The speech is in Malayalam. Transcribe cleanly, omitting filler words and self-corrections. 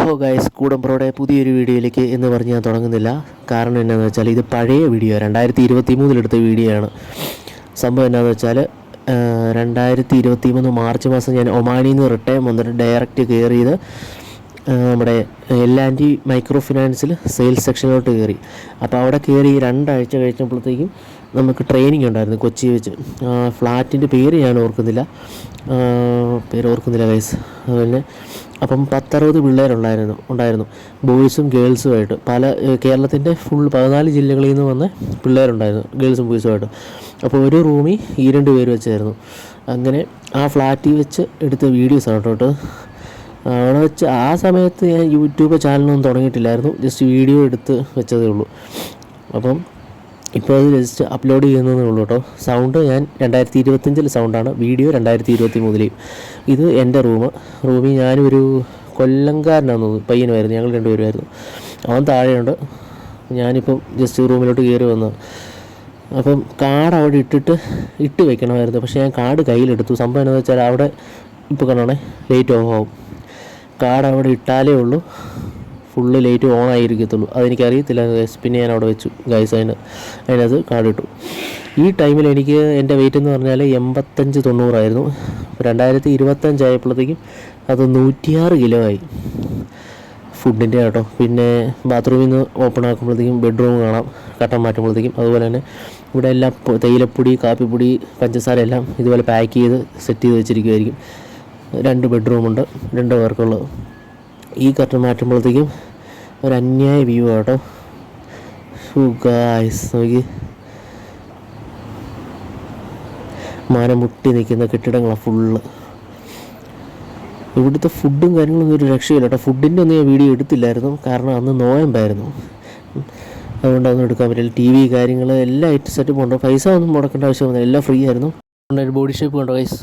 അപ്പോൾ ഗൈസ് കൂടംപ്രോയുടെ പുതിയൊരു വീഡിയോയിലേക്ക് എന്ന് പറഞ്ഞ് ഞാൻ തുടങ്ങുന്നില്ല. കാരണം എന്താണെന്ന് വെച്ചാൽ ഇത് പഴയ വീഡിയോ 2023 എടുത്ത വീഡിയോ ആണ്. സംഭവം എന്താണെന്ന് വെച്ചാൽ 2023 മാർച്ച് മാസം ഞാൻ ഒമാനിൽ നിന്ന് റിട്ടേൺ വന്നിട്ട് ഡയറക്റ്റ് കയറിയത് നമ്മുടെ L&T മൈക്രോ ഫിനാൻസിൽ സെയിൽസ് സെക്ഷനിലോട്ട് കയറി. അപ്പോൾ അവിടെ കയറി 2 ആഴ്ച കഴിഞ്ഞപ്പോഴത്തേക്കും നമുക്ക് ട്രെയിനിങ് ഉണ്ടായിരുന്നു കൊച്ചി വെച്ച്. ഫ്ലാറ്റിൻ്റെ പേര് ഞാൻ ഓർക്കുന്നില്ല ഗൈസ്. അതുപോലെ അപ്പം 10-60 പിള്ളേരുണ്ടായിരുന്നു ബോയ്സും ഗേൾസുമായിട്ട്. പല കേരളത്തിൻ്റെ ഫുൾ 14 ജില്ലകളിൽ നിന്ന് വന്ന പിള്ളേരുണ്ടായിരുന്നു, ഗേൾസും ബോയ്സുമായിട്ട്. അപ്പോൾ ഒരു റൂമിൽ 2 പേര് വെച്ചായിരുന്നു. അങ്ങനെ ആ ഫ്ലാറ്റിൽ വെച്ച് എടുത്ത വീഡിയോസാണ് കേട്ടോ. അവിടെ വെച്ച് ആ സമയത്ത് ഞാൻ യൂട്യൂബ് ചാനലൊന്നും തുടങ്ങിയിട്ടില്ലായിരുന്നു, ജസ്റ്റ് വീഡിയോ എടുത്ത് വെച്ചതേ ഉള്ളൂ. അപ്പം ഇപ്പോൾ അത് ജസ്റ്റ് അപ്ലോഡ് ചെയ്യുന്നതേ ഉള്ളൂ കേട്ടോ. സൗണ്ട് ഞാൻ 2025 സൗണ്ടാണ്, വീഡിയോ 2023. ഇത് എൻ്റെ റൂമിൽ ഞാനൊരു കൊല്ലംകാരനാണെന്ന് തോന്നുന്നു, പയ്യനുമായിരുന്നു, ഞങ്ങൾ 2 പേരുമായിരുന്നു. അവൻ താഴെയുണ്ട്, ഞാനിപ്പം ജസ്റ്റ് റൂമിലോട്ട് കയറി വന്നു. അപ്പം കാർഡ് അവിടെ ഇട്ട് വെക്കണമായിരുന്നു, പക്ഷേ ഞാൻ കാർഡ് കയ്യിലെടുത്തു. സംഭവം എന്താണെന്ന് വെച്ചാൽ അവിടെ ഇപ്പോൾ കാണണേ ലൈറ്റ് ഓഫ് ആവും. കാർഡ് അവിടെ ഇട്ടാലേ ഉള്ളൂ ഫുള്ള് ലൈറ്റ് ഓൺ ആയിരിക്കത്തുള്ളൂ. അതെനിക്കറിയത്തില്ല ഗൈസ്. പിന്നെ ഞാൻ അവിടെ വെച്ചു ഗൈസ്, അതിനകത്ത് കാർഡ് ഇട്ടു. ഈ ടൈമിൽ എനിക്ക് എൻ്റെ വെയിറ്റ് എന്ന് പറഞ്ഞാൽ 85-90 ആയിരുന്നു. 2025 ആയപ്പോഴത്തേക്കും അത് 106 കിലോ ആയി ഫുഡിൻ്റെ കേട്ടോ. പിന്നെ ബാത്റൂമിൽ നിന്ന് ഓപ്പൺ ആക്കുമ്പോഴത്തേക്കും ബെഡ്റൂം കാണാം കട്ടൻ മാറ്റുമ്പോഴത്തേക്കും. അതുപോലെ തന്നെ ഇവിടെ എല്ലാം തേയിലപ്പൊടി, കാപ്പിപ്പൊടി, പഞ്ചസാര എല്ലാം ഇതുപോലെ പാക്ക് ചെയ്ത് സെറ്റ് ചെയ്ത് വെച്ചിരിക്കുമായിരിക്കും. 2 ബെഡ്റൂമുണ്ട്, 2 പേർക്കുള്ളത്. ഈ കർട്ടൻ മാറ്റുമ്പോഴത്തേക്കും ഒരു അന്യായ വ്യൂ കേട്ടോ. ഗായ്സ് നോക്കി, മരം മുട്ടി നിൽക്കുന്ന കെട്ടിടങ്ങളാണ് ഫുള്ള്. ഇവിടുത്തെ ഫുഡും കാര്യങ്ങളൊന്നും ഒരു രക്ഷയില്ല കേട്ടോ. ഫുഡിൻ്റെ ഒന്നും ഞാൻ വീഡിയോ എടുത്തില്ലായിരുന്നു, കാരണം അന്ന് നോയമ്പായിരുന്നു. അതുകൊണ്ട് അതൊന്നും എടുക്കാൻ പറ്റില്ല. TV കാര്യങ്ങൾ എല്ലാം സെറ്റപ്പ് ഉണ്ടോ, പൈസ ഒന്നും മുടക്കേണ്ട ആവശ്യമൊന്നുമില്ല, എല്ലാം ഫ്രീ ആയിരുന്നു. ബോഡി ഷേപ്പ് കണ്ടോ ഗൈസ്.